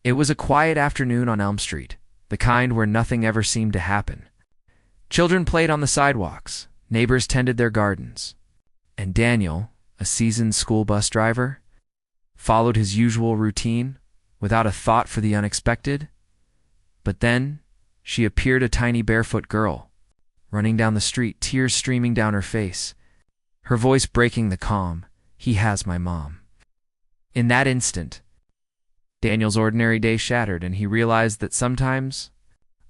It was a quiet afternoon on Elm Street, the kind where nothing ever seemed to happen. Children played on the sidewalks, neighbors tended their gardens, and Daniel, a seasoned school bus driver, followed his usual routine without a thought for the unexpected. But then she appeared, a tiny barefoot girl, running down the street, tears streaming down her face, her voice breaking the calm, "He has my mom." In that instant, Daniel's ordinary day shattered, and he realized that sometimes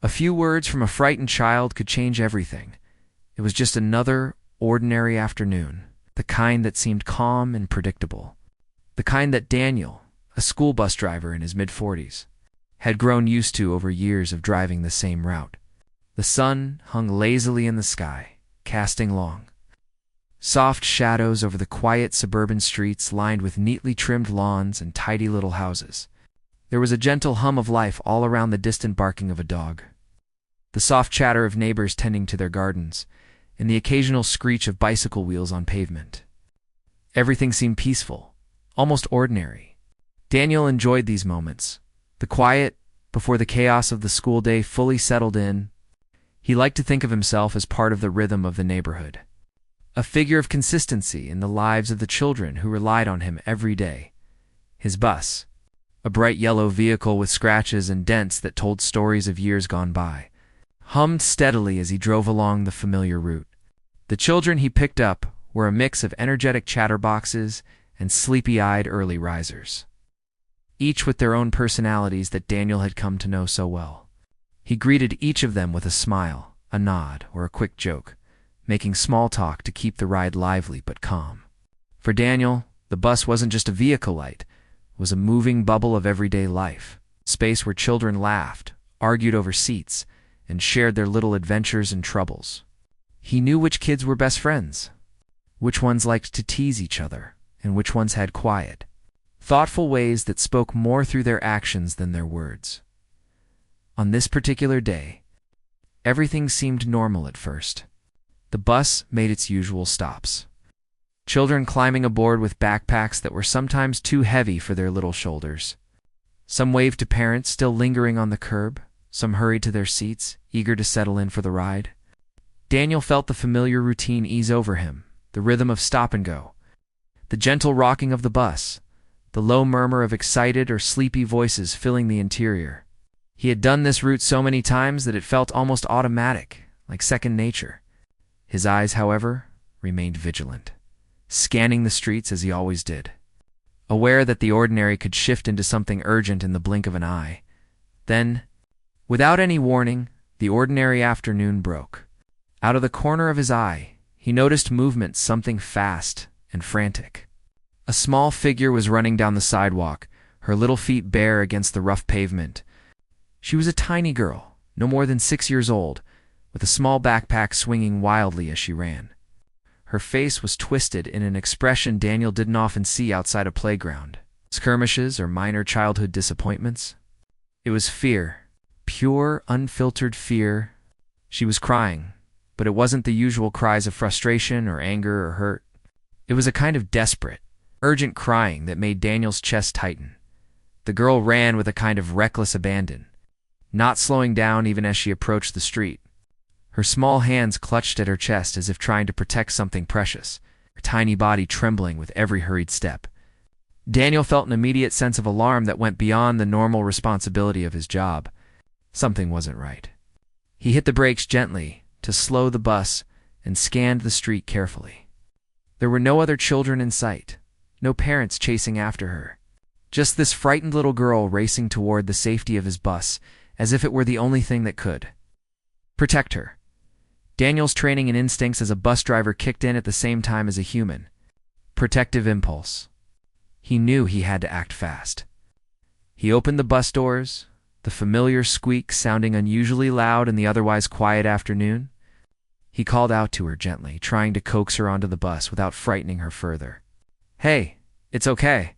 a few words from a frightened child could change everything. It was just another ordinary afternoon, the kind that seemed calm and predictable, the kind that Daniel, a school bus driver in his mid-40s, had grown used to over years of driving the same route. The sun hung lazily in the sky, casting long, soft shadows over the quiet suburban streets lined with neatly trimmed lawns and tidy little houses. There was a gentle hum of life all around, the distant barking of a dog, the soft chatter of neighbors tending to their gardens, and the occasional screech of bicycle wheels on pavement. Everything seemed peaceful, almost ordinary. Daniel enjoyed these moments, the quiet before the chaos of the school day fully settled in. He liked to think of himself as part of the rhythm of the neighborhood, a figure of consistency in the lives of the children who relied on him every day. His bus, a bright yellow vehicle with scratches and dents that told stories of years gone by, hummed steadily as he drove along the familiar route. The children he picked up were a mix of energetic chatterboxes and sleepy-eyed early risers, each with their own personalities that Daniel had come to know so well. He greeted each of them with a smile, a nod, or a quick joke, making small talk to keep the ride lively but calm. For Daniel, the bus wasn't just a vehicle light, it was a moving bubble of everyday life, space where children laughed, argued over seats, and shared their little adventures and troubles. He knew which kids were best friends, which ones liked to tease each other, and which ones had quiet, thoughtful ways that spoke more through their actions than their words. On this particular day, everything seemed normal at first. The bus made its usual stops, children climbing aboard with backpacks that were sometimes too heavy for their little shoulders. Some waved to parents still lingering on the curb, some hurried to their seats, eager to settle in for the ride. Daniel felt the familiar routine ease over him, the rhythm of stop and go, the gentle rocking of the bus, the low murmur of excited or sleepy voices filling the interior. He had done this route so many times that it felt almost automatic, like second nature. His eyes, however, remained vigilant, scanning the streets as he always did, aware that the ordinary could shift into something urgent in the blink of an eye. Then, without any warning, the ordinary afternoon broke. Out of the corner of his eye, he noticed movement, something fast and frantic. A small figure was running down the sidewalk, her little feet bare against the rough pavement. She was a tiny girl, no more than 6 years old, with a small backpack swinging wildly as she ran. Her face was twisted in an expression Daniel didn't often see outside a playground, skirmishes or minor childhood disappointments. It was fear, pure, unfiltered fear. She was crying, but it wasn't the usual cries of frustration or anger or hurt. It was a kind of desperate, urgent crying that made Daniel's chest tighten. The girl ran with a kind of reckless abandon, not slowing down even as she approached the street. Her small hands clutched at her chest as if trying to protect something precious, her tiny body trembling with every hurried step. Daniel felt an immediate sense of alarm that went beyond the normal responsibility of his job. Something wasn't right. He hit the brakes gently to slow the bus and scanned the street carefully. There were no other children in sight, no parents chasing after her. Just this frightened little girl racing toward the safety of his bus, as if it were the only thing that could protect her. Daniel's training and instincts as a bus driver kicked in at the same time as a human. Protective impulse. He knew he had to act fast. He opened the bus doors, the familiar squeak sounding unusually loud in the otherwise quiet afternoon. He called out to her gently, trying to coax her onto the bus without frightening her further. "Hey, it's okay.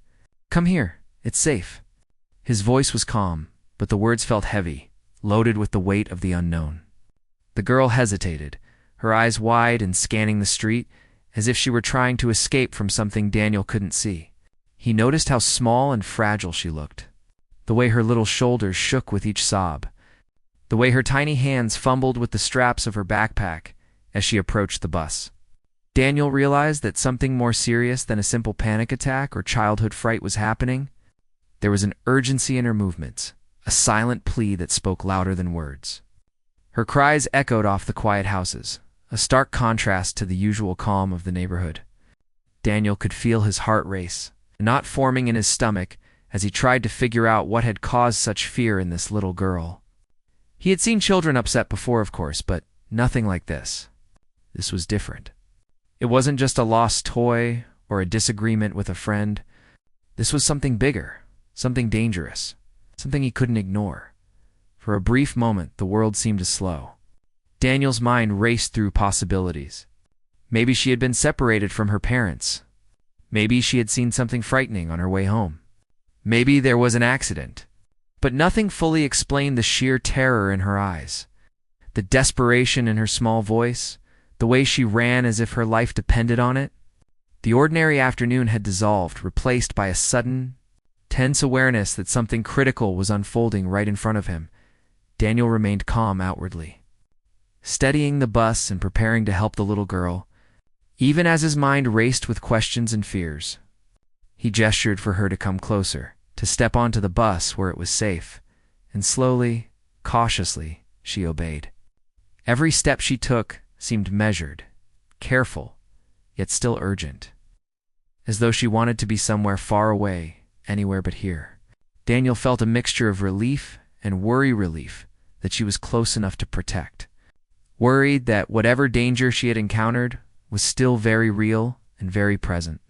Come here, it's safe." His voice was calm, but the words felt heavy, loaded with the weight of the unknown. The girl hesitated, her eyes wide and scanning the street, as if she were trying to escape from something Daniel couldn't see. He noticed how small and fragile she looked, the way her little shoulders shook with each sob, the way her tiny hands fumbled with the straps of her backpack as she approached the bus. Daniel realized that something more serious than a simple panic attack or childhood fright was happening. There was an urgency in her movements, a silent plea that spoke louder than words. Her cries echoed off the quiet houses, a stark contrast to the usual calm of the neighborhood. Daniel could feel his heart race, a knot forming in his stomach as he tried to figure out what had caused such fear in this little girl. He had seen children upset before, of course, but nothing like this. This was different. It wasn't just a lost toy or a disagreement with a friend. This was something bigger, something dangerous, something he couldn't ignore. For a brief moment, the world seemed to slow. Daniel's mind raced through possibilities. Maybe she had been separated from her parents. Maybe she had seen something frightening on her way home. Maybe there was an accident. But nothing fully explained the sheer terror in her eyes, the desperation in her small voice, the way she ran as if her life depended on it. The ordinary afternoon had dissolved, replaced by a sudden, tense awareness that something critical was unfolding right in front of him. Daniel remained calm outwardly, steadying the bus and preparing to help the little girl, even as his mind raced with questions and fears. He gestured for her to come closer, to step onto the bus where it was safe, and slowly, cautiously, she obeyed. Every step she took seemed measured, careful, yet still urgent, as though she wanted to be somewhere far away, anywhere but here. Daniel felt a mixture of relief and relief that she was close enough to protect, worried that whatever danger she had encountered was still very real and very present.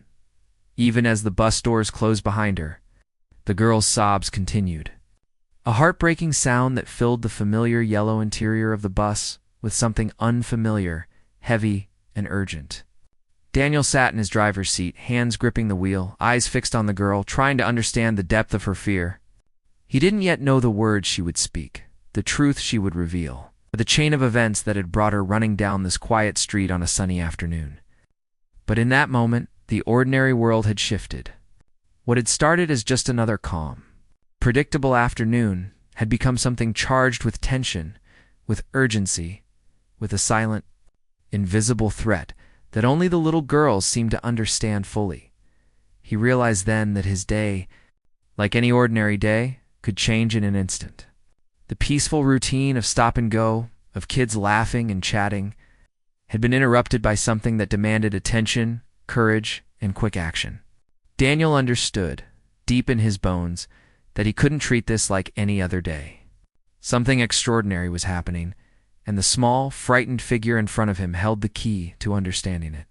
Even as the bus doors closed behind her, the girl's sobs continued, a heartbreaking sound that filled the familiar yellow interior of the bus with something unfamiliar, heavy, and urgent. Daniel sat in his driver's seat, hands gripping the wheel, eyes fixed on the girl, trying to understand the depth of her fear. He didn't yet know the words she would speak, the truth she would reveal, or the chain of events that had brought her running down this quiet street on a sunny afternoon. But in that moment, the ordinary world had shifted. What had started as just another calm, predictable afternoon had become something charged with tension, with urgency, with a silent, invisible threat that only the little girls seemed to understand fully. He realized then that his day, like any ordinary day, could change in an instant. The peaceful routine of stop and go, of kids laughing and chatting, had been interrupted by something that demanded attention, courage, and quick action. Daniel understood, deep in his bones, that he couldn't treat this like any other day. Something extraordinary was happening, and the small, frightened figure in front of him held the key to understanding it.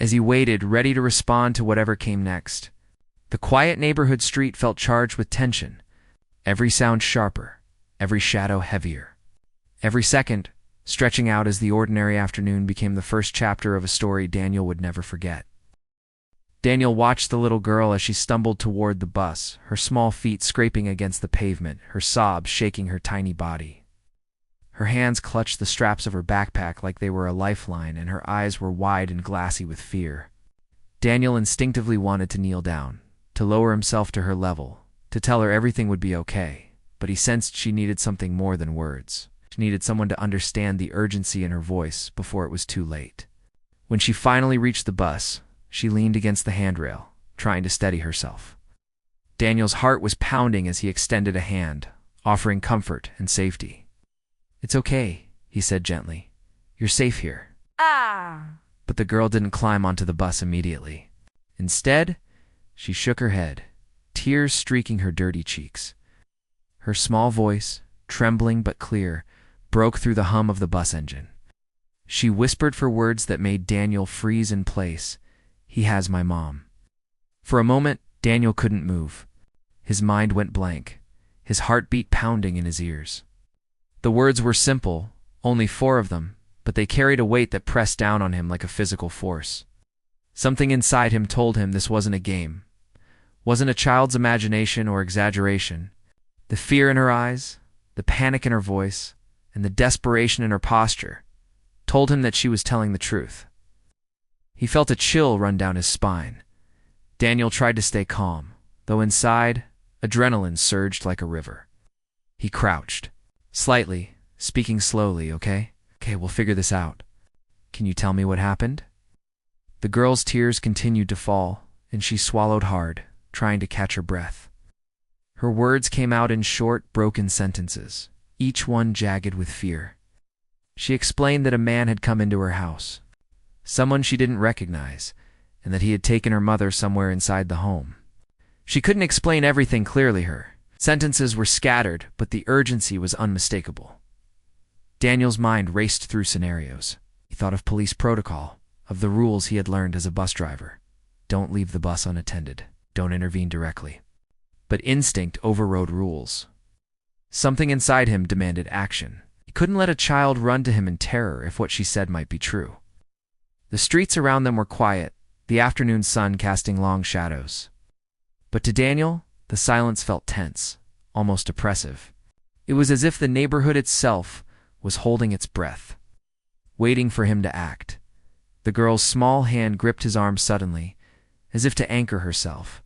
As he waited, ready to respond to whatever came next, the quiet neighborhood street felt charged with tension, every sound sharper, every shadow heavier. Every second, stretching out as the ordinary afternoon became the first chapter of a story Daniel would never forget. Daniel watched the little girl as she stumbled toward the bus, her small feet scraping against the pavement, her sobs shaking her tiny body. Her hands clutched the straps of her backpack like they were a lifeline, and her eyes were wide and glassy with fear. Daniel instinctively wanted to kneel down, to lower himself to her level, to tell her everything would be okay, but he sensed she needed something more than words. She needed someone to understand the urgency in her voice before it was too late. When she finally reached the bus, she leaned against the handrail, trying to steady herself. Daniel's heart was pounding as he extended a hand, offering comfort and safety. "It's okay," he said gently. "You're safe here." But the girl didn't climb onto the bus immediately. Instead, she shook her head, tears streaking her dirty cheeks. Her small voice, trembling but clear, broke through the hum of the bus engine. She whispered for words that made Daniel freeze in place. "He has my mom." For a moment, Daniel couldn't move. His mind went blank, his heartbeat pounding in his ears. The words were simple, only 4 of them, but they carried a weight that pressed down on him like a physical force. Something inside him told him this wasn't a game, wasn't a child's imagination or exaggeration. The fear in her eyes, the panic in her voice, and the desperation in her posture told him that she was telling the truth. He felt a chill run down his spine. Daniel tried to stay calm, though inside, Adrenaline surged like a river. He crouched, slightly, speaking slowly, okay? Okay, we'll figure this out. Can you tell me what happened? The girl's tears continued to fall, and she swallowed hard, trying to catch her breath. Her words came out in short, broken sentences, each one jagged with fear. She explained that a man had come into her house, someone she didn't recognize, and that he had taken her mother somewhere inside the home. She couldn't explain everything clearly. Her sentences were scattered, but the urgency was unmistakable. Daniel's mind raced through scenarios. He thought of police protocol, of the rules he had learned as a bus driver. Don't leave the bus unattended. Don't intervene directly. But instinct overrode rules. Something inside him demanded action. He couldn't let a child run to him in terror if what she said might be true. The streets around them were quiet, the afternoon sun casting long shadows. But to Daniel, the silence felt tense, almost oppressive. It was as if the neighborhood itself was holding its breath, waiting for him to act. The girl's small hand gripped his arm suddenly, as if to anchor herself.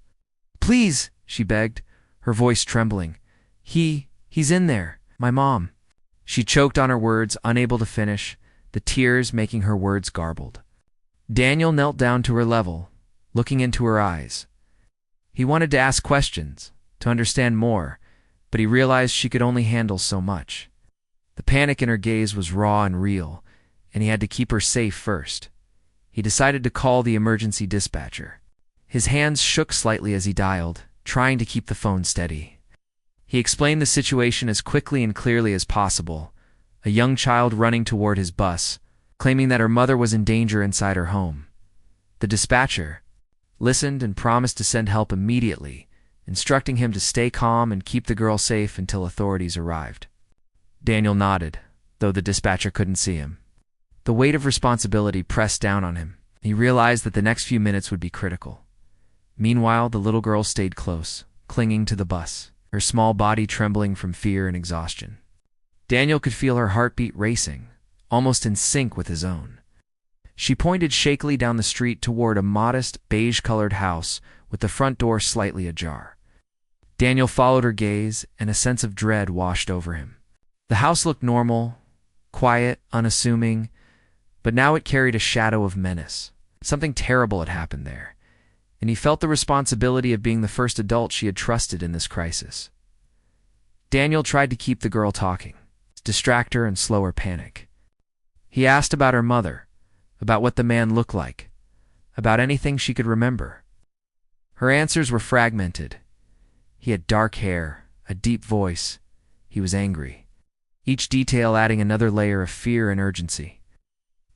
"Please," she begged, her voice trembling. He's in there. My mom." She choked on her words, unable to finish, the tears making her words garbled. Daniel knelt down to her level, looking into her eyes. He wanted to ask questions, to understand more, but he realized she could only handle so much. The panic in her gaze was raw and real, and he had to keep her safe first. He decided to call the emergency dispatcher. His hands shook slightly as he dialed, trying to keep the phone steady. He explained the situation as quickly and clearly as possible, a young child running toward his bus, claiming that her mother was in danger inside her home. The dispatcher listened and promised to send help immediately, instructing him to stay calm and keep the girl safe until authorities arrived. Daniel nodded, though the dispatcher couldn't see him. The weight of responsibility pressed down on him. He realized that the next few minutes would be critical. Meanwhile, the little girl stayed close, clinging to the bus, her small body trembling from fear and exhaustion. Daniel could feel her heartbeat racing, almost in sync with his own. She pointed shakily down the street toward a modest, beige-colored house with the front door slightly ajar. Daniel followed her gaze, and a sense of dread washed over him. The house looked normal, quiet, unassuming, but now it carried a shadow of menace. Something terrible had happened there, and he felt the responsibility of being the first adult she had trusted in this crisis. Daniel tried to keep the girl talking, distract her and slow her panic. He asked about her mother, about what the man looked like, about anything she could remember. Her answers were fragmented. He had dark hair, a deep voice. He was angry, each detail adding another layer of fear and urgency.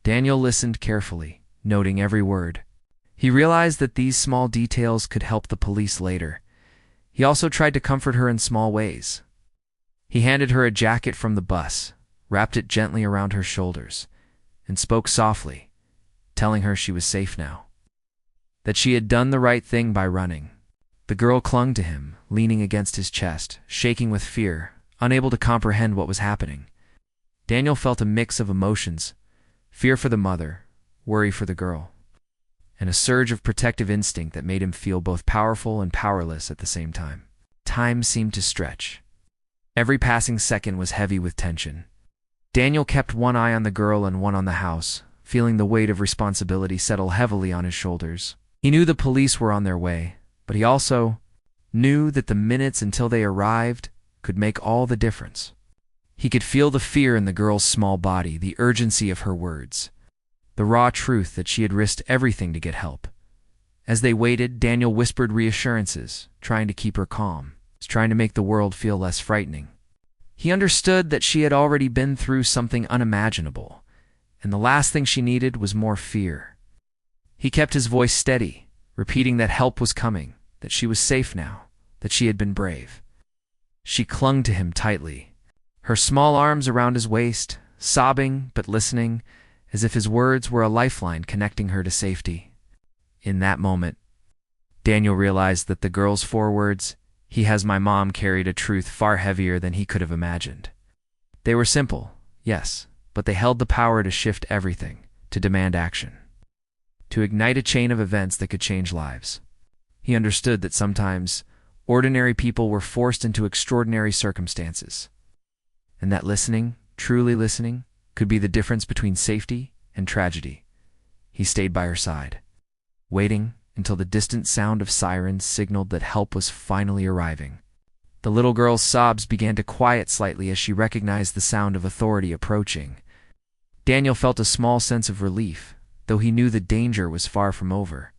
Daniel listened carefully, noting every word. He realized that these small details could help the police later. He also tried to comfort her in small ways. He handed her a jacket from the bus, wrapped it gently around her shoulders, and spoke softly, telling her she was safe now, that she had done the right thing by running. The girl clung to him, leaning against his chest, shaking with fear, unable to comprehend what was happening. Daniel felt a mix of emotions, fear for the mother, worry for the girl, and a surge of protective instinct that made him feel both powerful and powerless at the same time. Time seemed to stretch. Every passing second was heavy with tension. Daniel kept one eye on the girl and one on the house, feeling the weight of responsibility settle heavily on his shoulders. He knew the police were on their way, but he also knew that the minutes until they arrived could make all the difference. He could feel the fear in the girl's small body, the urgency of her words, the raw truth that she had risked everything to get help. As they waited, Daniel whispered reassurances, trying to keep her calm, trying to make the world feel less frightening. He understood that she had already been through something unimaginable, and the last thing she needed was more fear. He kept his voice steady, repeating that help was coming, that she was safe now, that she had been brave. She clung to him tightly, her small arms around his waist, sobbing but listening, as if his words were a lifeline connecting her to safety. In that moment, Daniel realized that the girl's 4 words, "He has my mom," carried a truth far heavier than he could have imagined. They were simple, yes, but they held the power to shift everything, to demand action, to ignite a chain of events that could change lives. He understood that sometimes Ordinary people were forced into extraordinary circumstances. And that listening, truly listening, could be the difference between safety and tragedy. He stayed by her side, waiting until the distant sound of sirens signaled that help was finally arriving. The little girl's sobs began to quiet slightly as she recognized the sound of authority approaching. Daniel felt a small sense of relief, though he knew the danger was far from over.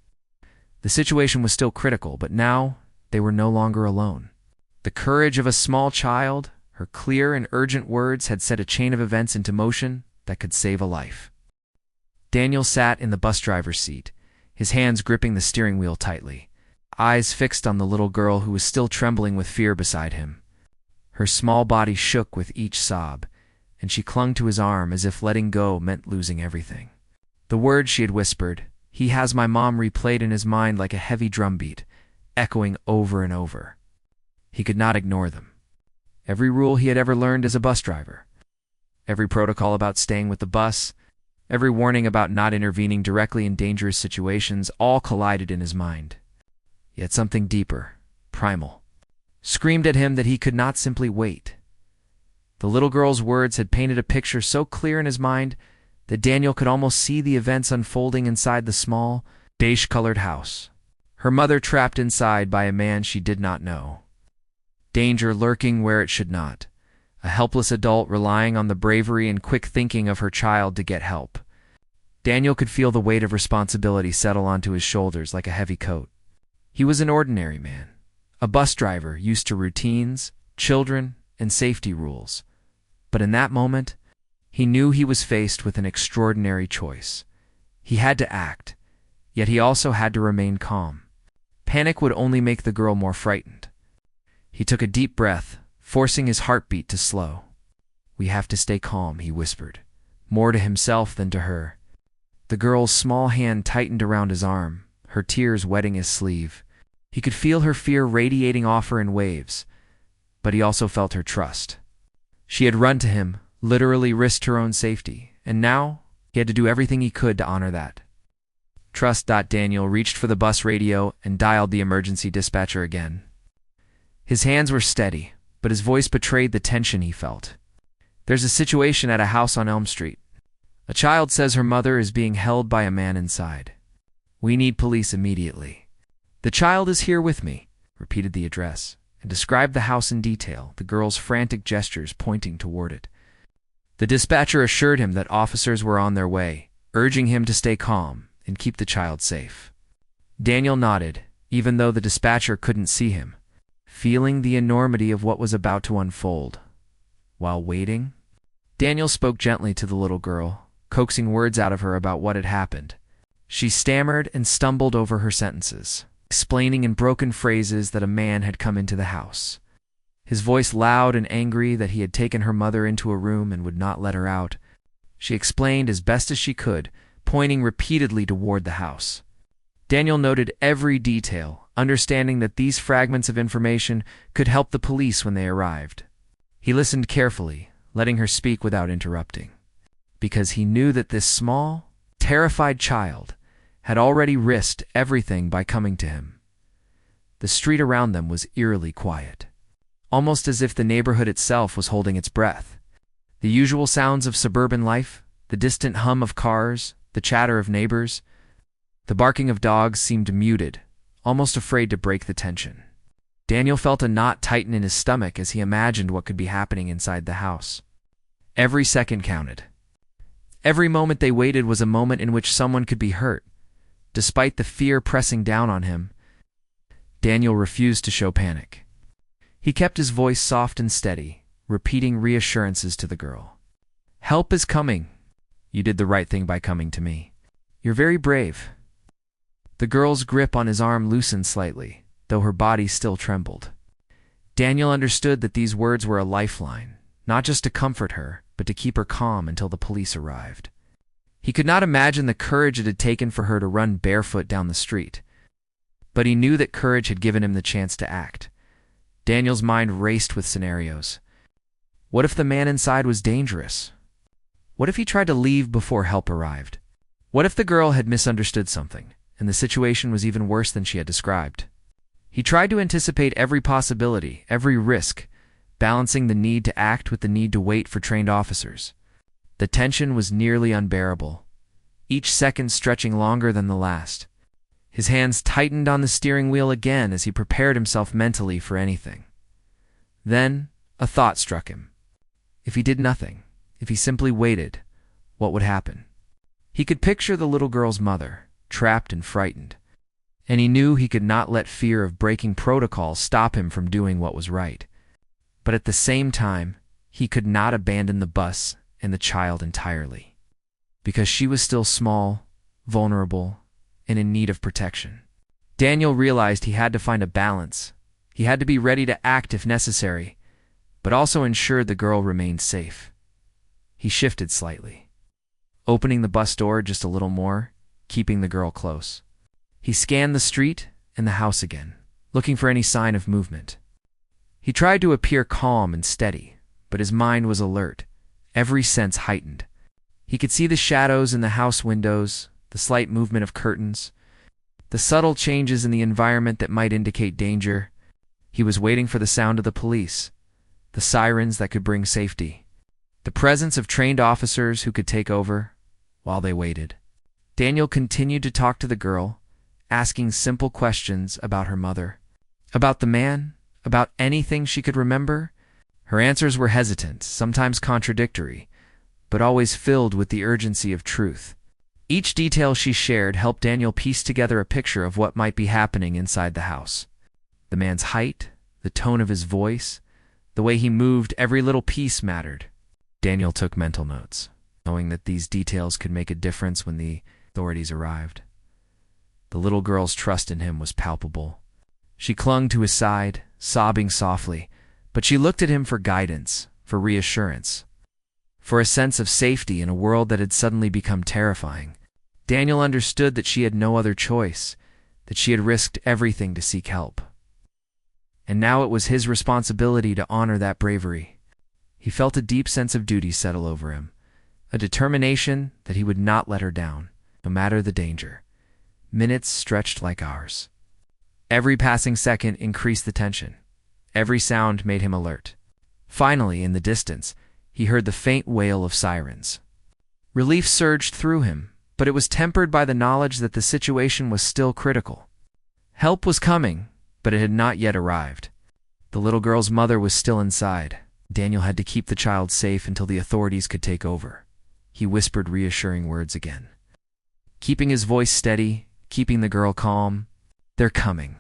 The situation was still critical, but now they were no longer alone. The courage of a small child, her clear and urgent words had set a chain of events into motion that could save a life. Daniel sat in the bus driver's seat, his hands gripping the steering wheel tightly, eyes fixed on the little girl who was still trembling with fear beside him. Her small body shook with each sob, and she clung to his arm as if letting go meant losing everything. The words she had whispered, "He has my mom," replayed in his mind like a heavy drumbeat, echoing over and over. He could not ignore them. Every rule he had ever learned as a bus driver, every protocol about staying with the bus, every warning about not intervening directly in dangerous situations, all collided in his mind. Yet something deeper, primal, screamed at him that he could not simply wait. The little girl's words had painted a picture so clear in his mind that Daniel could almost see the events unfolding inside the small, beige-colored house. Her mother trapped inside by a man she did not know. Danger lurking where it should not. A helpless adult relying on the bravery and quick thinking of her child to get help. Daniel could feel the weight of responsibility settle onto his shoulders like a heavy coat. He was an ordinary man, a bus driver used to routines, children, and safety rules. But in that moment, he knew he was faced with an extraordinary choice. He had to act, yet he also had to remain calm. Panic would only make the girl more frightened. He took a deep breath, forcing his heartbeat to slow. "We have to stay calm," he whispered, more to himself than to her. The girl's small hand tightened around his arm, her tears wetting his sleeve. He could feel her fear radiating off her in waves, but he also felt her trust. She had run to him, literally risked her own safety, and now he had to do everything he could to honor that. Trust. Daniel reached for the bus radio and dialed the emergency dispatcher again. His hands were steady, but his voice betrayed the tension he felt. "There's a situation at a house on Elm Street. A child says her mother is being held by a man inside. We need police immediately." "The child is here with me," repeated the address, and described the house in detail, the girl's frantic gestures pointing toward it. The dispatcher assured him that officers were on their way, urging him to stay calm and keep the child safe. Daniel nodded, even though the dispatcher couldn't see him, feeling the enormity of what was about to unfold. While waiting, Daniel spoke gently to the little girl, coaxing words out of her about what had happened. She stammered and stumbled over her sentences, explaining in broken phrases that a man had come into the house. His voice loud and angry that he had taken her mother into a room and would not let her out. She explained as best as she could, pointing repeatedly toward the house. Daniel noted every detail, understanding that these fragments of information could help the police when they arrived. He listened carefully, letting her speak without interrupting, because he knew that this small, terrified child had already risked everything by coming to him. The street around them was eerily quiet, almost as if the neighborhood itself was holding its breath. The usual sounds of suburban life, the distant hum of cars, the chatter of neighbors, the barking of dogs seemed muted, almost afraid to break the tension. Daniel felt a knot tighten in his stomach as he imagined what could be happening inside the house. Every second counted. Every moment they waited was a moment in which someone could be hurt. Despite the fear pressing down on him, Daniel refused to show panic. He kept his voice soft and steady, repeating reassurances to the girl. "Help is coming. You did the right thing by coming to me. You're very brave." The girl's grip on his arm loosened slightly, though her body still trembled. Daniel understood that these words were a lifeline, not just to comfort her, but to keep her calm until the police arrived. He could not imagine the courage it had taken for her to run barefoot down the street, but he knew that courage had given him the chance to act. Daniel's mind raced with scenarios. What if the man inside was dangerous? What if he tried to leave before help arrived? What if the girl had misunderstood something, and the situation was even worse than she had described? He tried to anticipate every possibility, every risk, balancing the need to act with the need to wait for trained officers. The tension was nearly unbearable, each second stretching longer than the last. His hands tightened on the steering wheel again as he prepared himself mentally for anything. Then, a thought struck him. If he did nothing, if he simply waited, what would happen? He could picture the little girl's mother, trapped and frightened, and he knew he could not let fear of breaking protocol stop him from doing what was right. But at the same time, he could not abandon the bus and the child entirely, because she was still small, vulnerable, and in need of protection. Daniel realized he had to find a balance. He had to be ready to act if necessary, but also ensure the girl remained safe. He shifted slightly, opening the bus door just a little more, keeping the girl close. He scanned the street and the house again, looking for any sign of movement. He tried to appear calm and steady, but his mind was alert, every sense heightened. He could see the shadows in the house windows, the slight movement of curtains, the subtle changes in the environment that might indicate danger. He was waiting for the sound of the police, the sirens that could bring safety, the presence of trained officers who could take over. While they waited, Daniel continued to talk to the girl, asking simple questions about her mother, about the man, about anything she could remember. Her answers were hesitant, sometimes contradictory, but always filled with the urgency of truth. Each detail she shared helped Daniel piece together a picture of what might be happening inside the house. The man's height, the tone of his voice, the way he moved, every little piece mattered. Daniel took mental notes, knowing that these details could make a difference when the authorities arrived. The little girl's trust in him was palpable. She clung to his side, sobbing softly, but she looked at him for guidance, for reassurance, for a sense of safety in a world that had suddenly become terrifying. Daniel understood that she had no other choice, that she had risked everything to seek help. And now it was his responsibility to honor that bravery. He felt a deep sense of duty settle over him, a determination that he would not let her down, no matter the danger. Minutes stretched like hours. Every passing second increased the tension. Every sound made him alert. Finally, in the distance, he heard the faint wail of sirens. Relief surged through him, but it was tempered by the knowledge that the situation was still critical. Help was coming, but it had not yet arrived. The little girl's mother was still inside. Daniel had to keep the child safe until the authorities could take over. He whispered reassuring words again, keeping his voice steady, keeping the girl calm. "They're coming.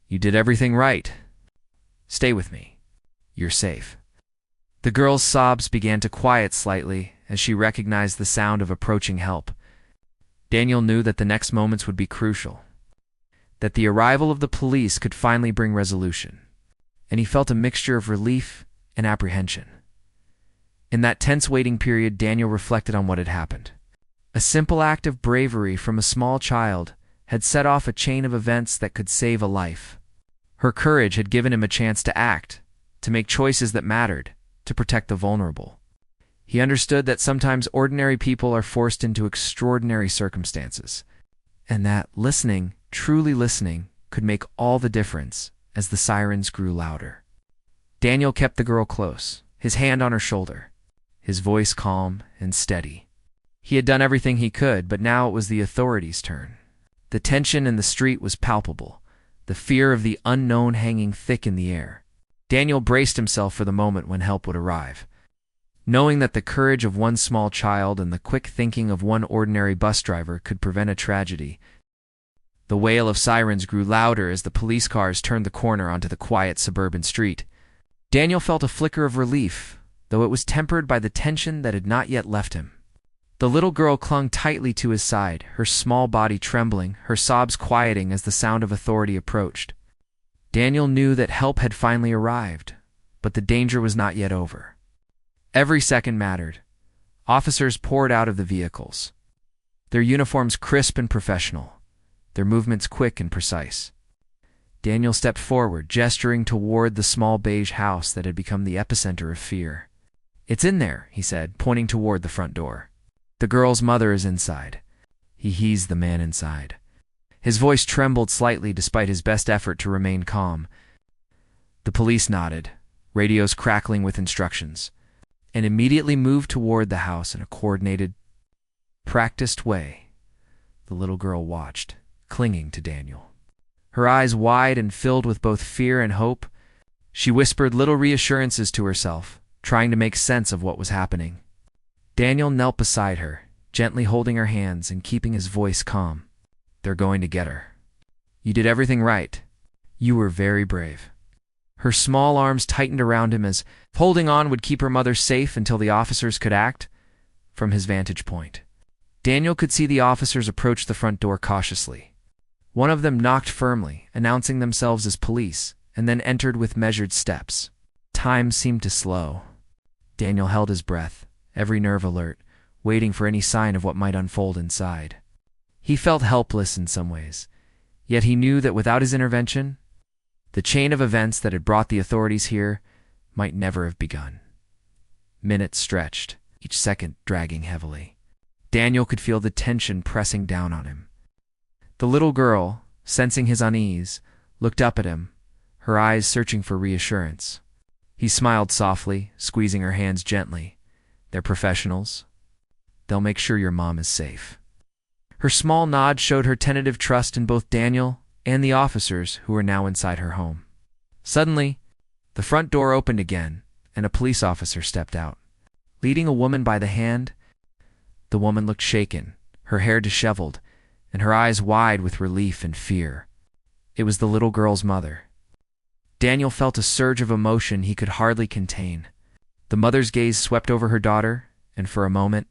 You did everything right. Stay with me. You're safe." The girl's sobs began to quiet slightly as she recognized the sound of approaching help. Daniel knew that the next moments would be crucial, that the arrival of the police could finally bring resolution, and he felt a mixture of relief and apprehension. In that tense waiting period, Daniel reflected on what had happened. A simple act of bravery from a small child had set off a chain of events that could save a life. Her courage had given him a chance to act, to make choices that mattered, to protect the vulnerable. He understood that sometimes ordinary people are forced into extraordinary circumstances, and that listening, truly listening, could make all the difference as the sirens grew louder. Daniel kept the girl close, his hand on her shoulder, his voice calm and steady. He had done everything he could, but now it was the authorities' turn. The tension in the street was palpable, the fear of the unknown hanging thick in the air. Daniel braced himself for the moment when help would arrive, knowing that the courage of one small child and the quick thinking of one ordinary bus driver could prevent a tragedy. The wail of sirens grew louder as the police cars turned the corner onto the quiet suburban street. Daniel felt a flicker of relief, though it was tempered by the tension that had not yet left him. The little girl clung tightly to his side, her small body trembling, her sobs quieting as the sound of authority approached. Daniel knew that help had finally arrived, but the danger was not yet over. Every second mattered. Officers poured out of the vehicles, their uniforms crisp and professional, their movements quick and precise. Daniel stepped forward, gesturing toward the small beige house that had become the epicenter of fear. "It's in there," he said, pointing toward the front door. "The girl's mother is inside." He eased the man inside, His voice trembled slightly despite his best effort to remain calm. The police nodded, radios crackling with instructions, and immediately moved toward the house in a coordinated, practiced way. The little girl watched, clinging to Daniel. Her eyes wide and filled with both fear and hope, she whispered little reassurances to herself, trying to make sense of what was happening. Daniel knelt beside her, gently holding her hands and keeping his voice calm. "They're going to get her. You did everything right. You were very brave." Her small arms tightened around him as holding on would keep her mother safe until the officers could act. From his vantage point, Daniel could see the officers approach the front door cautiously. One of them knocked firmly, announcing themselves as police, and then entered with measured steps. Time seemed to slow. Daniel held his breath, every nerve alert, waiting for any sign of what might unfold inside. He felt helpless in some ways, yet he knew that without his intervention, the chain of events that had brought the authorities here might never have begun. Minutes stretched, each second dragging heavily. Daniel could feel the tension pressing down on him. The little girl, sensing his unease, looked up at him, her eyes searching for reassurance. He smiled softly, squeezing her hands gently. "They're professionals. They'll make sure your mom is safe." Her small nod showed her tentative trust in both Daniel and the officers who were now inside her home. Suddenly, the front door opened again, and a police officer stepped out. Leading a woman by the hand, the woman looked shaken, her hair disheveled, and her eyes wide with relief and fear. It was the little girl's mother. Daniel felt a surge of emotion he could hardly contain. The mother's gaze swept over her daughter, and for a moment,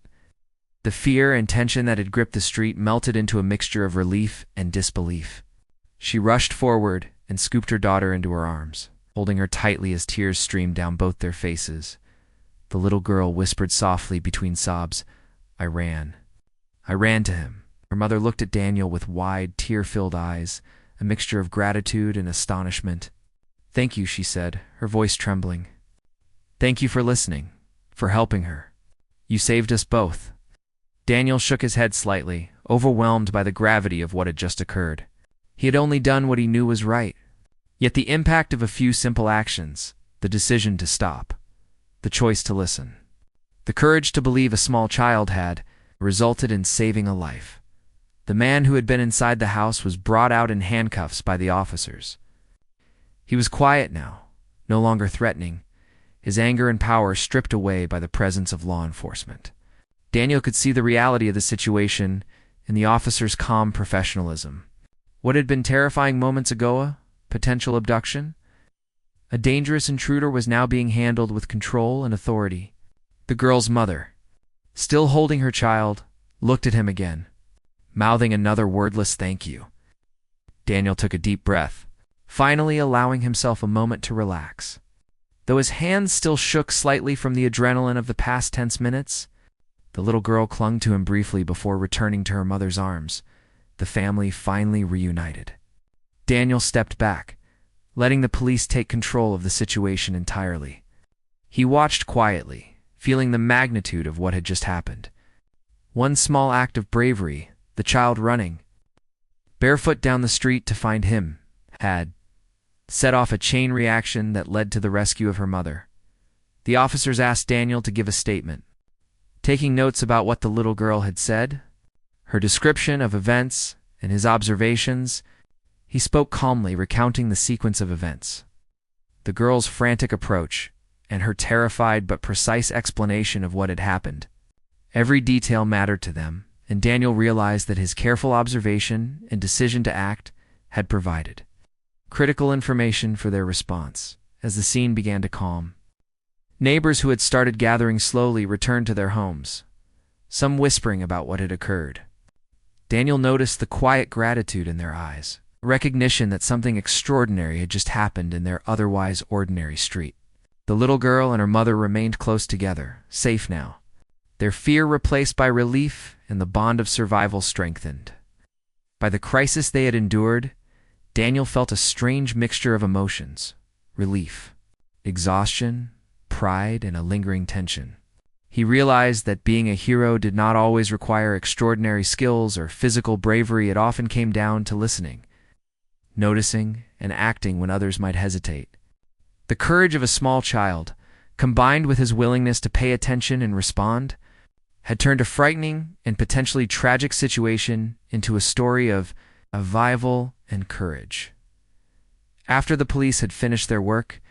the fear and tension that had gripped the street melted into a mixture of relief and disbelief. She rushed forward and scooped her daughter into her arms, holding her tightly as tears streamed down both their faces. The little girl whispered softly between sobs, "I ran. I ran to him." Her mother looked at Daniel with wide, tear-filled eyes, a mixture of gratitude and astonishment. "Thank you," she said, her voice trembling. "Thank you for listening, for helping her. You saved us both." Daniel shook his head slightly, overwhelmed by the gravity of what had just occurred. He had only done what he knew was right. Yet the impact of a few simple actions, the decision to stop, the choice to listen, the courage to believe a small child had, resulted in saving a life. The man who had been inside the house was brought out in handcuffs by the officers. He was quiet now, no longer threatening, his anger and power stripped away by the presence of law enforcement. Daniel could see the reality of the situation in the officer's calm professionalism. What had been terrifying moments ago, a potential abduction, a dangerous intruder, was now being handled with control and authority. The girl's mother, still holding her child, looked at him again, mouthing another wordless thank you. Daniel took a deep breath, finally allowing himself a moment to relax. Though his hands still shook slightly from the adrenaline of the past tense minutes, the little girl clung to him briefly before returning to her mother's arms. The family finally reunited. Daniel stepped back, letting the police take control of the situation entirely. He watched quietly, feeling the magnitude of what had just happened. One small act of bravery, the child running barefoot down the street to find him, had set off a chain reaction that led to the rescue of her mother. The officers asked Daniel to give a statement. Taking notes about what the little girl had said, her description of events, and his observations, he spoke calmly, recounting the sequence of events. The girl's frantic approach, and her terrified but precise explanation of what had happened. Every detail mattered to them, and Daniel realized that his careful observation and decision to act had provided critical information for their response. As the scene began to calm, neighbors who had started gathering slowly returned to their homes, some whispering about what had occurred. Daniel noticed the quiet gratitude in their eyes, recognition that something extraordinary had just happened in their otherwise ordinary street. The little girl and her mother remained close together, safe now, their fear replaced by relief and the bond of survival strengthened. By the crisis they had endured, Daniel felt a strange mixture of emotions: relief, exhaustion, pride, and a lingering tension. He realized that being a hero did not always require extraordinary skills or physical bravery. It often came down to listening, noticing, and acting when others might hesitate. The courage of a small child, combined with his willingness to pay attention and respond, had turned a frightening and potentially tragic situation into a story of survival and courage. After the police had finished their work,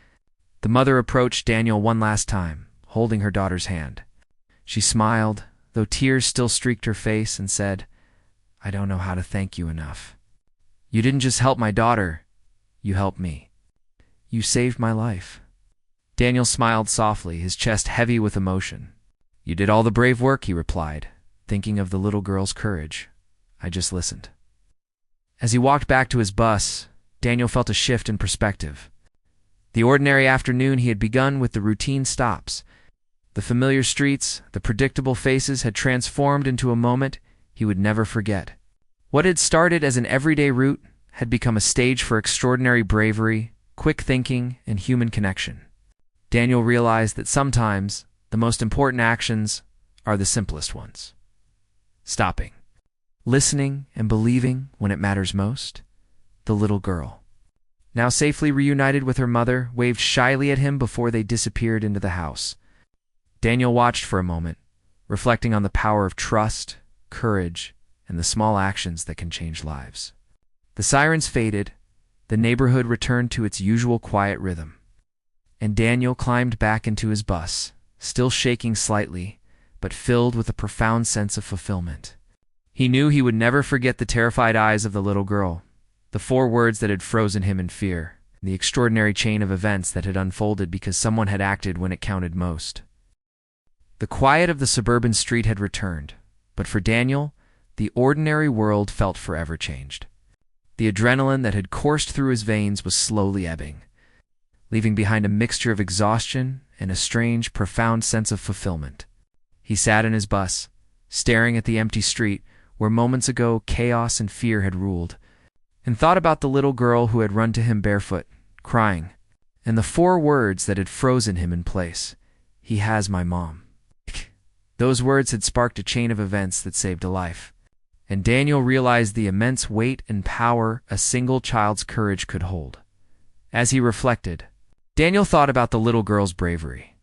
the mother approached Daniel one last time, holding her daughter's hand. She smiled, though tears still streaked her face, and said, "I don't know how to thank you enough. You didn't just help my daughter, you helped me. You saved my life." Daniel smiled softly, his chest heavy with emotion. "You did all the brave work," he replied, thinking of the little girl's courage. "I just listened." As he walked back to his bus, Daniel felt a shift in perspective. The ordinary afternoon he had begun with the routine stops. The familiar streets, the predictable faces had transformed into a moment he would never forget. What had started as an everyday route had become a stage for extraordinary bravery, quick thinking, and human connection. Daniel realized that sometimes the most important actions are the simplest ones. Stopping, listening, and believing when it matters most. The little girl, now safely reunited with her mother, waved shyly at him before they disappeared into the house. Daniel watched for a moment, reflecting on the power of trust, courage, and the small actions that can change lives. The sirens faded, the neighborhood returned to its usual quiet rhythm, and Daniel climbed back into his bus, still shaking slightly, but filled with a profound sense of fulfillment. He knew he would never forget the terrified eyes of the little girl, the 4 words that had frozen him in fear, and the extraordinary chain of events that had unfolded because someone had acted when it counted most. The quiet of the suburban street had returned, but for Daniel, the ordinary world felt forever changed. The adrenaline that had coursed through his veins was slowly ebbing, leaving behind a mixture of exhaustion and a strange, profound sense of fulfillment. He sat in his bus, staring at the empty street where moments ago chaos and fear had ruled, and thought about the little girl who had run to him barefoot, crying, and the 4 words that had frozen him in place: "He has my mom." Those words had sparked a chain of events that saved a life, and Daniel realized the immense weight and power a single child's courage could hold. As he reflected, Daniel thought about the little girl's bravery.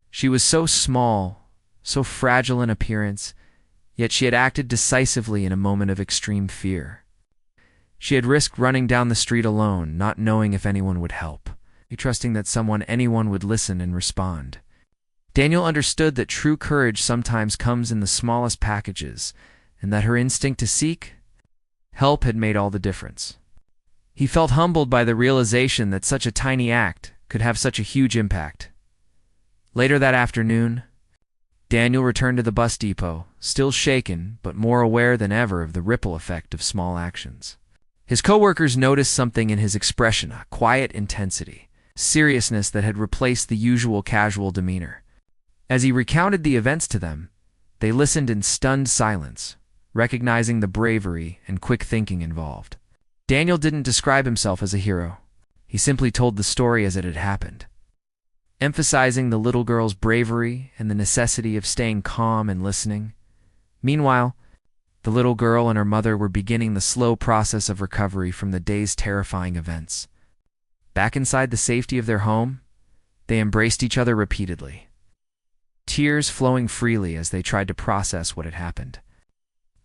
She was so small, so fragile in appearance, yet she had acted decisively in a moment of extreme fear. She had risked running down the street alone, not knowing if anyone would help, trusting that anyone would listen and respond. Daniel understood that true courage sometimes comes in the smallest packages, and that her instinct to seek help had made all the difference. He felt humbled by the realization that such a tiny act could have such a huge impact. Later that afternoon, Daniel returned to the bus depot, still shaken but more aware than ever of the ripple effect of small actions. His coworkers noticed something in his expression, a quiet intensity, seriousness that had replaced the usual casual demeanor. As he recounted the events to them, they listened in stunned silence, recognizing the bravery and quick thinking involved. Daniel didn't describe himself as a hero. He simply told the story as it had happened, emphasizing the little girl's bravery and the necessity of staying calm and listening. Meanwhile, the little girl and her mother were beginning the slow process of recovery from the day's terrifying events. Back inside the safety of their home, they embraced each other repeatedly, tears flowing freely as they tried to process what had happened.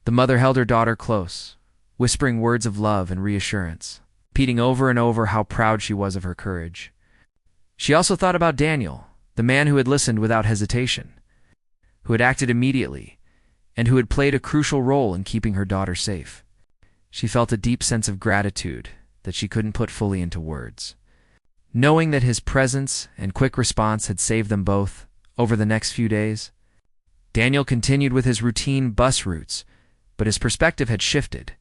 The mother held her daughter close, whispering words of love and reassurance, repeating over and over how proud she was of her courage. She also thought about Daniel, the man who had listened without hesitation, who had acted immediately, and who had played a crucial role in keeping her daughter safe. She felt a deep sense of gratitude that she couldn't put fully into words. Knowing that his presence and quick response had saved them both, over the next few days, Daniel continued with his routine bus routes, but his perspective had shifted.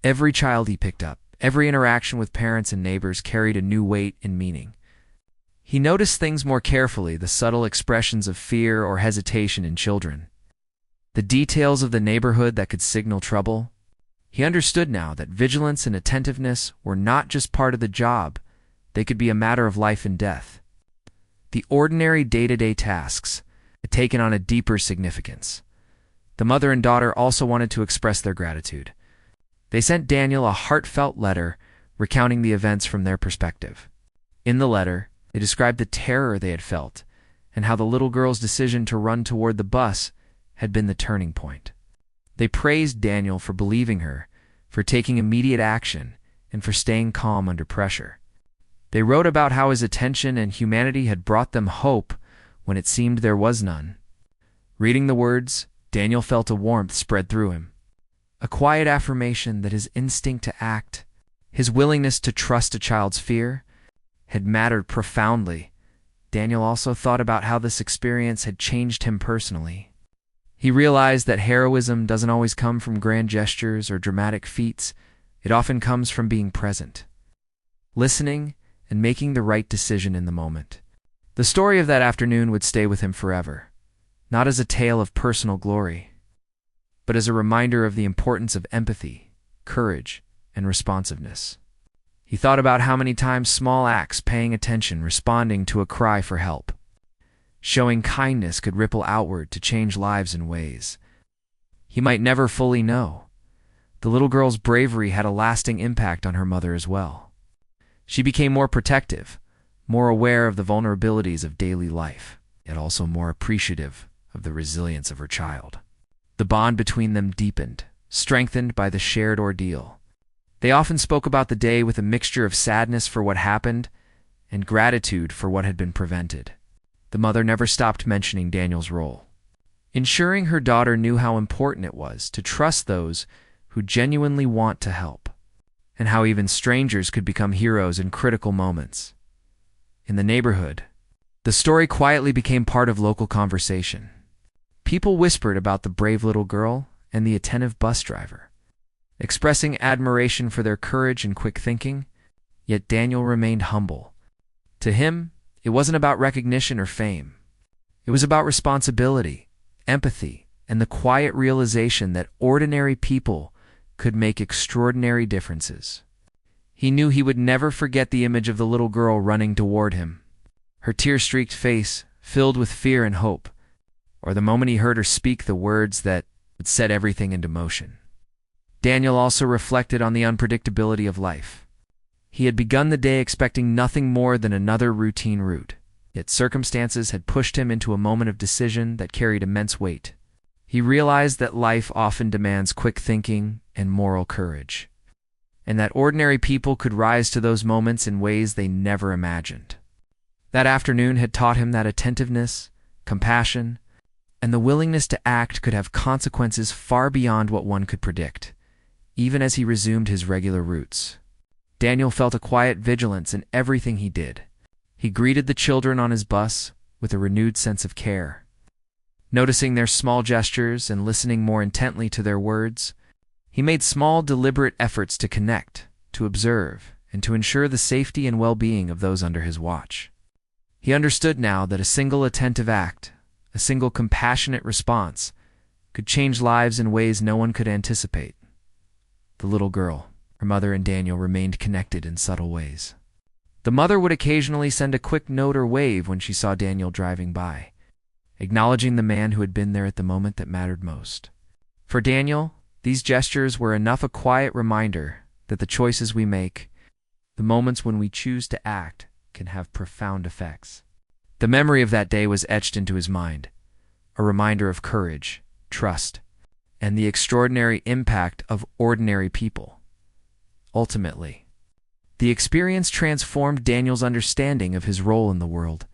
Every child he picked up, every interaction with parents and neighbors carried a new weight and meaning. He noticed things more carefully, the subtle expressions of fear or hesitation in children, the details of the neighborhood that could signal trouble. He understood now that vigilance and attentiveness were not just part of the job, they could be a matter of life and death. The ordinary day-to-day tasks, had taken on a deeper significance. The mother and daughter also wanted to express their gratitude. They sent Daniel a heartfelt letter recounting the events from their perspective. In the letter, they described the terror they had felt and how the little girl's decision to run toward the bus had been the turning point. They praised Daniel for believing her, for taking immediate action, and for staying calm under pressure. They wrote about how his attention and humanity had brought them hope when it seemed there was none. Reading the words, Daniel felt a warmth spread through him, a quiet affirmation that his instinct to act, his willingness to trust a child's fear, had mattered profoundly. Daniel also thought about how this experience had changed him personally. He realized that heroism doesn't always come from grand gestures or dramatic feats. It often comes from being present, listening, and making the right decision in the moment. The story of that afternoon would stay with him forever, not as a tale of personal glory, but as a reminder of the importance of empathy, courage, and responsiveness. He thought about how many times small acts, paying attention, responding to a cry for help, showing kindness could ripple outward to change lives in ways he might never fully know. The little girl's bravery had a lasting impact on her mother as well. She became more protective, more aware of the vulnerabilities of daily life, yet also more appreciative of the resilience of her child. The bond between them deepened, strengthened by the shared ordeal. They often spoke about the day with a mixture of sadness for what happened and gratitude for what had been prevented. The mother never stopped mentioning Daniel's role, ensuring her daughter knew how important it was to trust those who genuinely want to help, and how even strangers could become heroes in critical moments. In the neighborhood, the story quietly became part of local conversation. People whispered about the brave little girl and the attentive bus driver, expressing admiration for their courage and quick thinking, yet Daniel remained humble. To him, it wasn't about recognition or fame. It was about responsibility, empathy, and the quiet realization that ordinary people could make extraordinary differences. He knew he would never forget the image of the little girl running toward him, her tear-streaked face filled with fear and hope, or the moment he heard her speak the words that would set everything into motion. Daniel also reflected on the unpredictability of life. He had begun the day expecting nothing more than another routine route, yet circumstances had pushed him into a moment of decision that carried immense weight. He realized that life often demands quick thinking and moral courage, and that ordinary people could rise to those moments in ways they never imagined. That afternoon had taught him that attentiveness, compassion, and the willingness to act could have consequences far beyond what one could predict. Even as he resumed his regular routes, Daniel felt a quiet vigilance in everything he did. He greeted the children on his bus with a renewed sense of care, noticing their small gestures and listening more intently to their words. He made small, deliberate efforts to connect, to observe, and to ensure the safety and well-being of those under his watch. He understood now that a single attentive act, a single compassionate response, could change lives in ways no one could anticipate. The little girl, her mother, and Daniel remained connected in subtle ways. The mother would occasionally send a quick note or wave when she saw Daniel driving by, acknowledging the man who had been there at the moment that mattered most. For Daniel, these gestures were enough a quiet reminder that the choices we make, the moments when we choose to act, can have profound effects. The memory of that day was etched into his mind, a reminder of courage, trust, and the extraordinary impact of ordinary people. Ultimately, the experience transformed Daniel's understanding of his role in the world.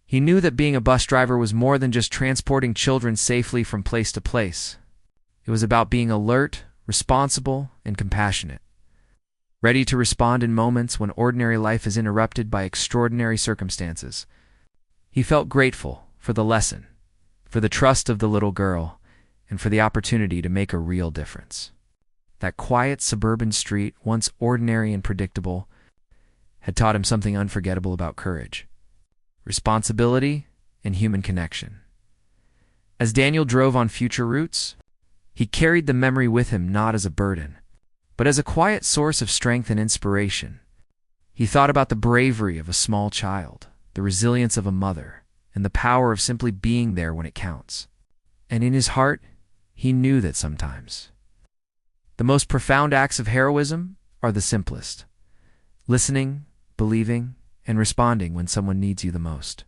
He knew that being a bus driver was more than just transporting children safely from place to place. It was about being alert, responsible, and compassionate, ready to respond in moments when ordinary life is interrupted by extraordinary circumstances. He felt grateful for the lesson, for the trust of the little girl, and for the opportunity to make a real difference. That quiet suburban street, once ordinary and predictable, had taught him something unforgettable about courage, responsibility, and human connection. As Daniel drove on future routes, he carried the memory with him not as a burden, but as a quiet source of strength and inspiration. He thought about the bravery of a small child, the resilience of a mother, and the power of simply being there when it counts. And in his heart, he knew that sometimes the most profound acts of heroism are the simplest: listening, believing, and responding when someone needs you the most.